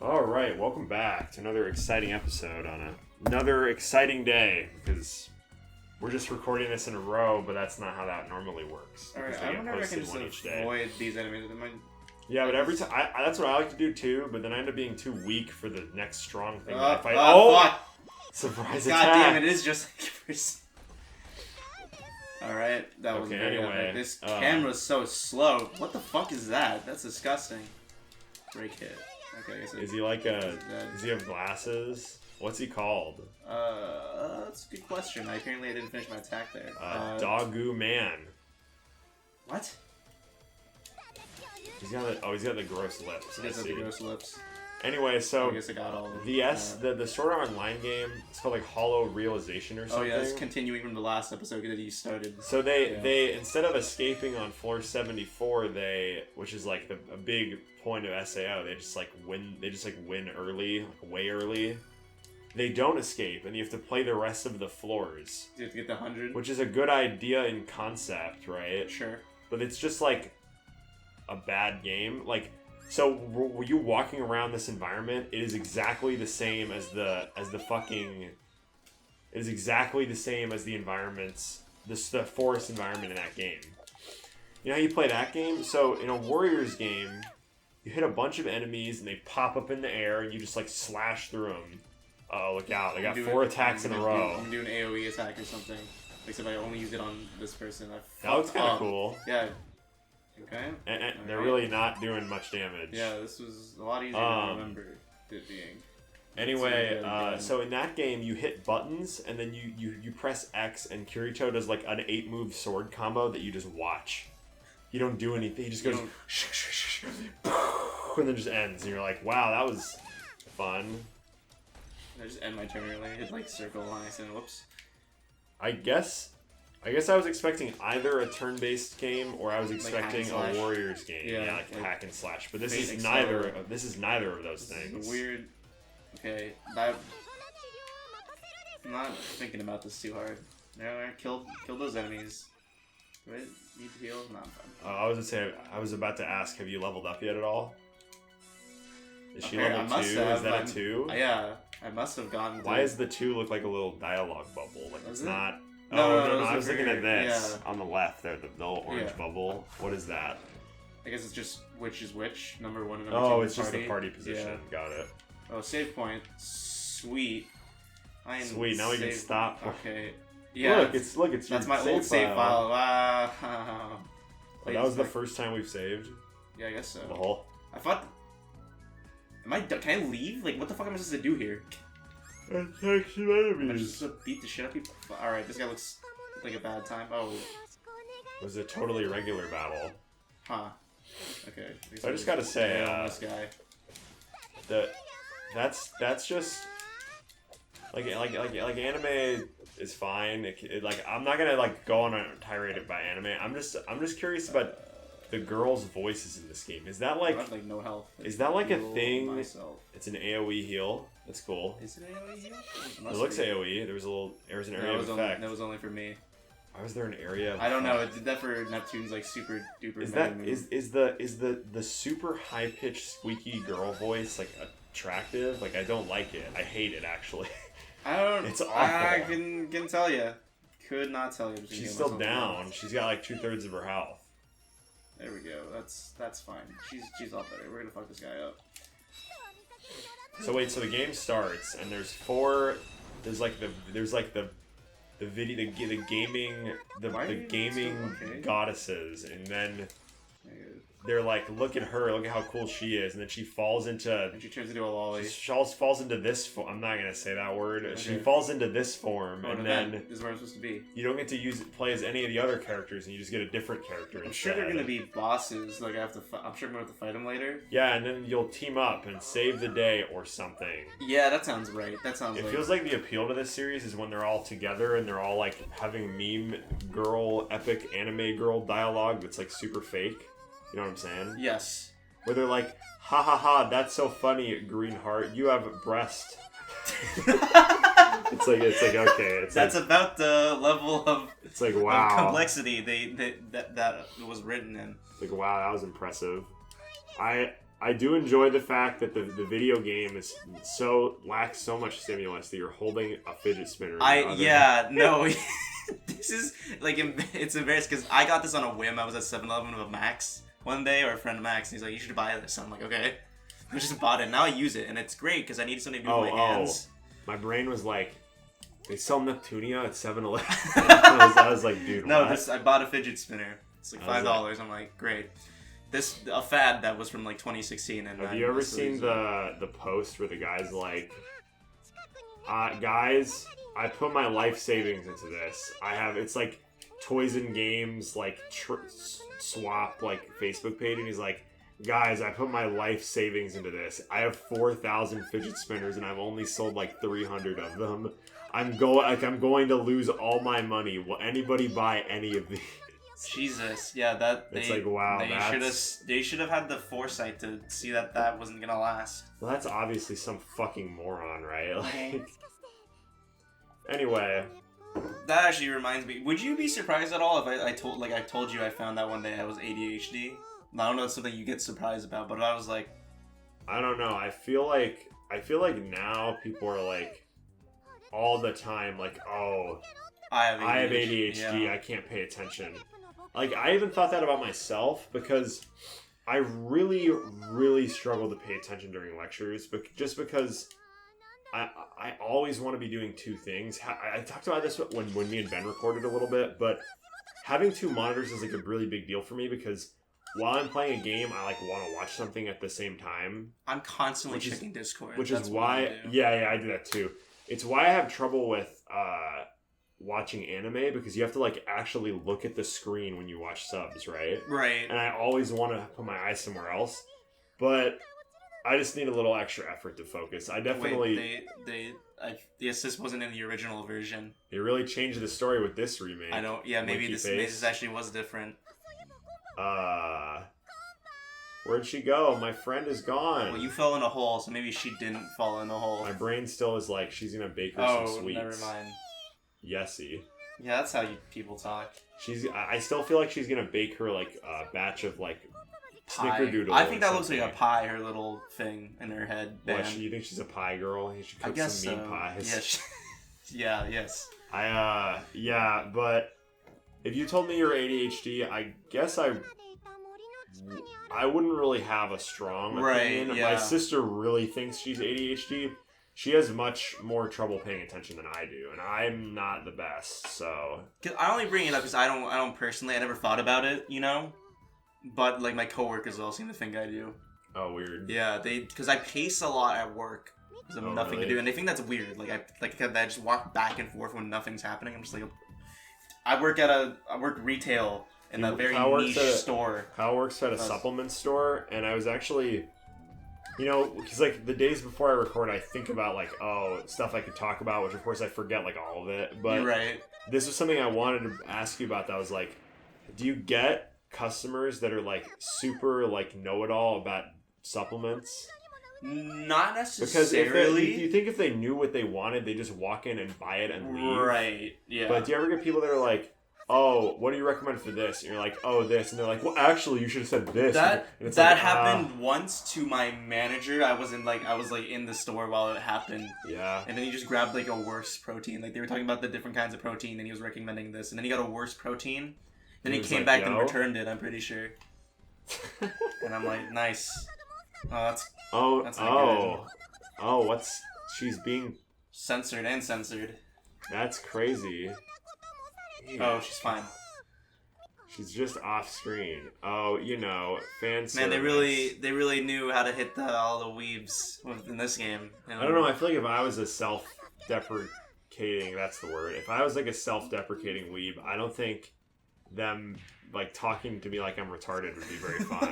All right, welcome back to another exciting episode on another exciting day because we're just recording this in a row, but that's not how that normally works. All right, I wonder if I can just avoid these enemies. Yeah, but every time that's what I like to do too. But then I end up being too weak for the next strong thing that I fight. Fuck! Surprise God attack! damn it! It is just like first. All right, that was very anyway, epic. This camera's so slow. What the fuck is that? That's disgusting. Break hit. Okay, is he like a? Does he have glasses? What's he called? That's a good question. Apparently I didn't finish my attack there. Doggo Man. What? He's got the gross lips. He does have the gross lips. Anyway, so I guess I got all of them. the Sword Art Online game, it's called like Hollow Realization or something. Oh yeah, it's continuing from the last episode that you started. So they instead of escaping on floor 74, which is like a big point of SAO, they just win early, like way early. They don't escape, and you have to play the rest of the floors. You have to get the 100? Which is a good idea in concept, right? Sure. But it's just like a bad game. Like, so were you walking around this environment? It is exactly the same as the environments, the forest environment in that game. You know how you play that game? So in a Warriors game, you hit a bunch of enemies and they pop up in the air and you just like slash through them. Oh, look out. I got 4 attacks in a row. I'm doing an AoE attack or something. Except I only used it on this person. That looks kind of cool. Yeah. Okay. And they're really not doing much damage. Yeah, this was a lot easier than I remember it being. Anyway, so in that game, you hit buttons, and then you press X, and Kirito does like an 8-move sword combo that you just watch. You don't do anything. He just goes, and then just ends. And you're like, wow, that was fun. I just end my turn early. I hit like circle and I said, whoops. I guess I was expecting either a turn-based game or I was expecting a Warriors game. Yeah, like hack and slash. But this is neither. This is neither of those things. This is weird. Okay, I'm not thinking about this too hard. No, kill those enemies. Do I need to heal? No, I'm fine. I was about to ask, have you leveled up yet at all? Is she okay, level 2? Is that a 2? Yeah, I must have gone. Why does the 2 look like a little dialogue bubble? Like it's not. No, I was thinking of this on the left there, the little orange bubble. What is that? I guess it's just which is which, number 1 and number 2. Oh, it's just the party position. Yeah. Got it. Oh, save point. Sweet. Sweet. Now we can stop. Okay. Yeah. Look. It's that's my old save file. Wow. Wait, that was the first time we've saved. Yeah, I guess so. The whole. I thought. Can I leave? Like, what the fuck am I supposed to do here? Attack some enemies. I'm just supposed to beat the shit out of people. All right, this guy looks like a bad time. Oh. It was a totally regular battle. Huh. Okay. So I just gotta say, this guy. That's just like anime is fine. Like I'm not gonna like go on a tirade about anime. I'm just curious about the girls' voices in this game. Is that like no health? Is that like a thing? Myself. It's an AoE heal. That's cool. Is it AoE heal? It looks AoE. There was an area of effect. That was only for me. Why was there an area? I don't know. It did that for Neptune's like super duper. Is the super high pitched squeaky girl voice like attractive? Like I don't like it. I hate it actually. I don't. It's awful. I can tell you. Could not tell you. She's still down. She's got like 2/3 of her health. There we go. That's fine. She's all better. We're gonna fuck this guy up. So wait. So the game starts and there's gaming goddesses, and then they're like, look at her, look at how cool she is, and then she falls into. And she turns into a lolly. She falls into this form. I'm not gonna say that word. Okay. She falls into this form, and then this is where I'm supposed to be. You don't get to play as any of the other characters, and you just get a different character. I'm sure they're gonna be bosses. Like I'm sure I'm gonna have to fight them later. Yeah, and then you'll team up and save the day or something. Yeah, that sounds right. It feels like the appeal to this series is when they're all together and they're all like having meme girl, epic anime girl dialogue that's like super fake. You know what I'm saying? Yes. Where they're like, ha ha ha, that's so funny, Green Heart. You have a breast. it's like okay. That's like, about the level of. It's like wow. Of complexity that was written in. It's like wow, that was impressive. I I do enjoy the fact that the video game lacks so much stimulus that you're holding a fidget spinner. No. This is like it's embarrassing because I got this on a whim. I was at 7-Eleven with Max one day, or a friend of Max, and he's like, "You should buy this." I'm like, "Okay." I just bought it. Now I use it, and it's great because I need something to do with my hands. My brain was like, they sell Neptunia at 7-Eleven. I was like, dude, no, what? I bought a fidget spinner. It's like $5. I'm like, great. This a fad that was from like 2016. And have you ever seen the post where the guy's like, guys, I put my life savings into this. It's like Toys and Games like swap like Facebook page, and he's like, guys, I put my life savings into this. I have 4,000 fidget spinners, and I've only sold like 300 of them. I'm going to lose all my money. Will anybody buy any of these? Jesus, yeah, it's like, wow, they should have had the foresight to see that wasn't gonna last. Well, that's obviously some fucking moron, right? Like, anyway, that actually reminds me. Would you be surprised at all if I told you I found out one day I was ADHD? I don't know, it's something you get surprised about, but I was like, I don't know. I feel like now people are like all the time like, oh, I have ADHD. Yeah. I can't pay attention. Like, I even thought that about myself because I really, really struggle to pay attention during lectures, but just because I always want to be doing two things. I talked about this when me and Ben recorded a little bit, but having two monitors is like a really big deal for me because while I'm playing a game, I like want to watch something at the same time. I'm constantly checking Discord. Which is why, I do that too. It's why I have trouble with watching anime, because you have to like actually look at the screen when you watch subs, right? Right. And I always want to put my eyes somewhere else, but I just need a little extra effort to focus. I definitely... Wait, the assist wasn't in the original version. They really changed the story with this remake. I know, yeah, maybe this actually was different. Where'd she go? My friend is gone. Well, you fell in a hole, so maybe she didn't fall in a hole. My brain still is like, she's gonna bake her some sweets. Oh, never mind. Yesy. Yeah, that's how people talk. I still feel like she's gonna bake her like a batch of like pie. Snickerdoodle. I think that looks like a pie, her little thing in her head. What, you think she's a pie girl? You should cook some mean pies. Yeah, yes. Yeah, but if you told me you're ADHD, I guess I wouldn't really have a strong opinion. Right, yeah. My sister really thinks she's ADHD. She has much more trouble paying attention than I do, and I'm not the best, so... I only bring it up because I don't personally, I never thought about it, you know? But, like, my coworkers all seem to think I do. Oh, weird. Yeah, because I pace a lot at work. Because I have nothing to do, and they think that's weird. Like, I just walk back and forth when nothing's happening. I'm just like... I work retail in a very niche store. Kyle works at a supplement store, and I was actually... You know, because, like, the days before I record, I think about, like, stuff I could talk about, which, of course, I forget, like, all of it. But right. This was something I wanted to ask you about that was, like, do you get customers that are, like, super, like, know-it-all about supplements? Not because necessarily. If you think if they knew what they wanted, they just walk in and buy it and leave. Right, yeah. But do you ever get people that are like, oh, what do you recommend for this? And you're like, oh, this. And they're like, well, actually, you should have said this. That happened once to my manager. I was in the store while it happened. Yeah. And then he just grabbed like a worse protein. Like they were talking about the different kinds of protein, and he was recommending this. And then he got a worse protein. Then he came back and returned it. I'm pretty sure. And I'm like, nice. That's good. She's being censored. That's crazy. Oh, she's fine. She's just off screen. Oh, you know, fan service. Man, they really knew how to hit all the weaves in this game. You know? I don't know. I feel like if I was a self-deprecating, that's the word. If I was like a self-deprecating weeb, I don't think them like talking to me like I'm retarded would be very fun.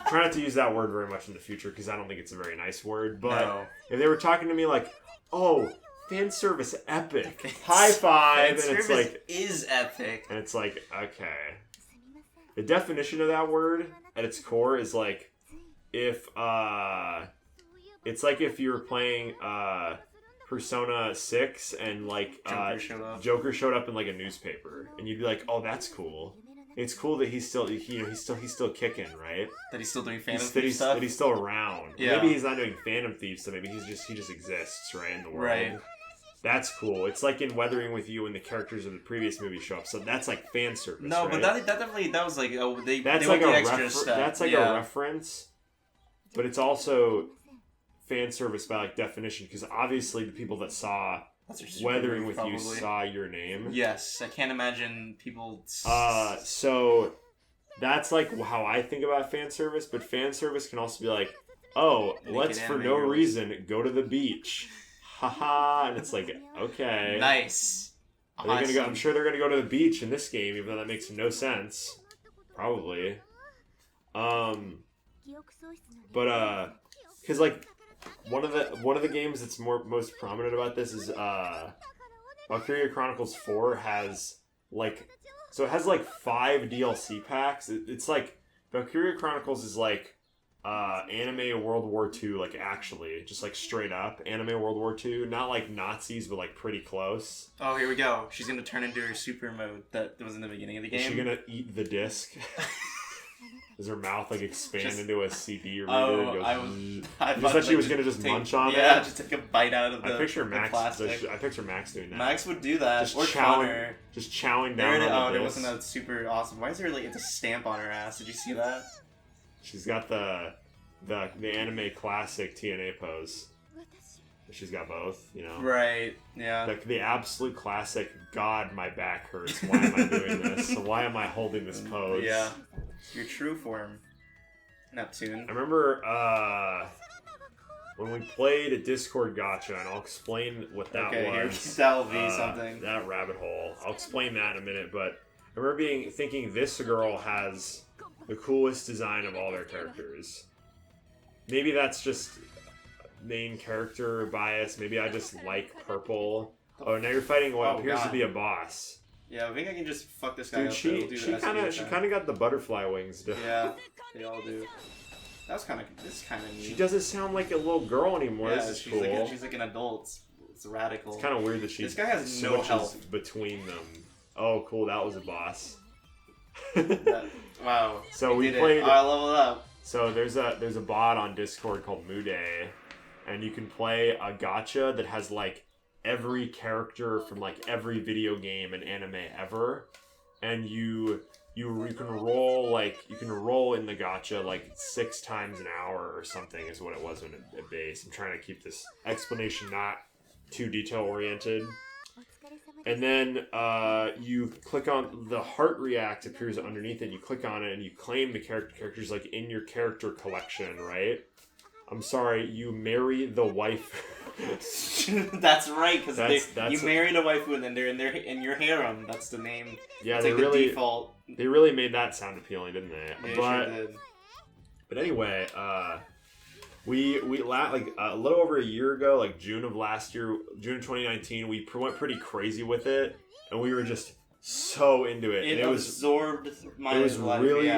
Try not to use that word very much in the future because I don't think it's a very nice word. But if they were talking to me like, oh, fan service epic. High five. Fan service like is epic. And it's like, okay. The definition of that word at its core is like if it's like if you were playing Persona 6 and like Joker showed up in like a newspaper and you'd be like, oh, that's cool. it's cool that he's still he's still kicking, right? That he's still doing Phantom That Thief stuff. that he's still around. Yeah. Maybe he's not doing Phantom Thief, so maybe he just exists, right, in the world. Right. That's cool. It's like in Weathering with You when the characters of the previous movie show up. So that's like fan service. No, right? but that definitely was like that's like the a extra step. That's like yeah. a reference, but it's also fan service by like definition because obviously the people that saw Weathering with You saw your name. Yes, I can't imagine people. So that's like how I think about fan service, but fan service can also be like, oh, let's for no reason go to the beach. Haha, and it's like, okay. Nice. Awesome. I'm sure they're gonna go to the beach in this game, even though that makes no sense. Probably. But because like one of the games that's most prominent about this is Valkyria Chronicles 4 has like it has like 5 DLC packs. It's like Valkyria Chronicles is like anime World War II, like actually, just like straight up anime World War II, not like Nazis, but like pretty close. Oh, here we go. She's gonna turn into her super mode that was in the beginning of the game. Is she gonna eat the disc? Does her mouth like expand into a CD reader? I thought she was gonna just munch on it. Yeah, just take a bite out of the plastic. I picture Max doing that. Max would do that. Just or chowing, just chowing down on the there disc. wasn't a super awesome. Why is there like it's a stamp on her ass? Did you see that? She's got the anime classic TNA pose. She's got both, you know. Right. Yeah. The absolute classic. God, my back hurts. Why am I doing this? So why am I holding this pose? Yeah. Your true form, Neptune. I remember when we played a Discord gacha, and I'll explain what that was. That'll be something. That rabbit hole. I'll explain that in a minute, but I remember thinking this girl has the coolest design of all their characters. Maybe that's just main character bias. Maybe I just like purple. Oh, now you're fighting what appears to be a boss. Yeah, I think I can just fuck this guy Dude, up. she kind of got the butterfly wings. Yeah, they all do. This kind of neat. She doesn't sound like a little girl anymore. Yeah, this is cool. She's like an adult. It's radical. It's kind of weird that this guy has no health between them. Oh, cool! That was a boss. Wow. So we played. I leveled up. So there's a bot on Discord called Mude, and you can play a gacha that has like every character from like every video game and anime ever, and you can roll in the gacha like 6 times an hour or something is what it was at base. I'm trying to keep this explanation not too detail oriented. And then you click on the heart react appears underneath it. You click on it and you claim the characters like in your character collection, right? I'm sorry, you marry the wife. That's right, because you married a waifu and then they're in your harem. That's the name. Yeah, that's the default. They really made that sound appealing, didn't they? They sure did. But anyway, we like a little over a year ago, like June of 2019, we went pretty crazy with it, and we were just so into it. It absorbed my life.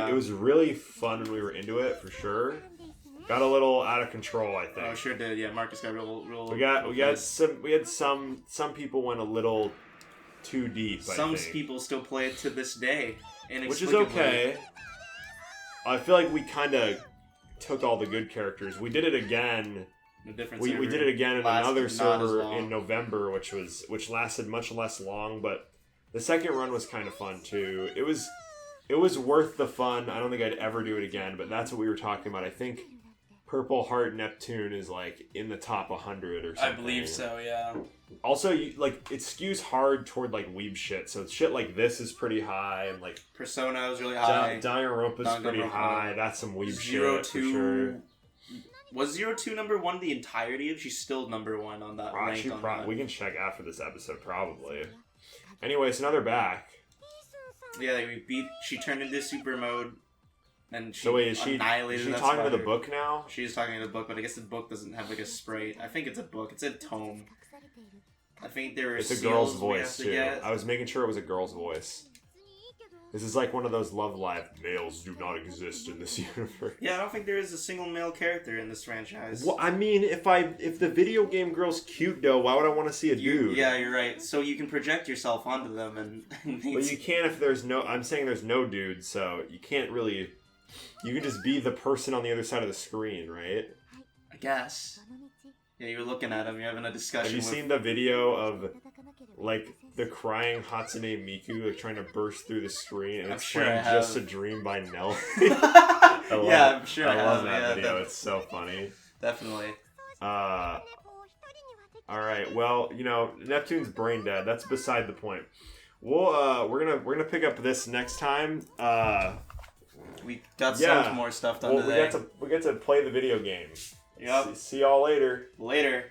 It was really fun when we were into it, for sure. Got a little out of control, I think. Oh, sure did. Yeah, Marcus got real. We had some people went a little too deep. Some people still play it to this day, which is okay. I feel like we kind of took all the good characters. We did it again. We did it again in another server in November, which lasted much less long, but the second run was kind of fun too. It was worth the fun. I don't think I'd ever do it again, but that's what we were talking about. I think Purple Heart Neptune is like in the top 100 or something. I believe so, yeah. Also, it skews hard toward like weeb shit. So shit like this is pretty high, and like Persona is really high. Danganronpa is pretty high. That's some weeb shit for sure. Was 02 number 1 the entirety of? She's still number 1 on that rank. We can check after this episode probably. Anyway, so now they're back. Yeah, she turned into super mode. And so wait, is she talking to the book now? She's talking to the book, but I guess the book doesn't have like a sprite. I think it's a book. It's a tome. I think there are. It's a girl's voice too. I was making sure it was a girl's voice. This is like one of those Love Live, males do not exist in this universe. Yeah, I don't think there is a single male character in this franchise. Well, I mean, if the video game girl's cute though, why would I want to see a dude? Yeah, you're right. So you can project yourself onto them, and but you can't if there's no. I'm saying there's no dude, so you can't really. You can just be the person on the other side of the screen, right? I guess. Yeah, you're looking at him. You're having a discussion. Have you seen the video of like the crying Hatsune Miku like trying to burst through the screen and it's playing Just a Dream by Nell? I'm sure I love that video. It's so funny. Definitely. All right. Well, Neptune's brain dead. That's beside the point. We're gonna pick up this next time. We got so more stuff done today. We get to play the video game. Yep. See y'all later. Later.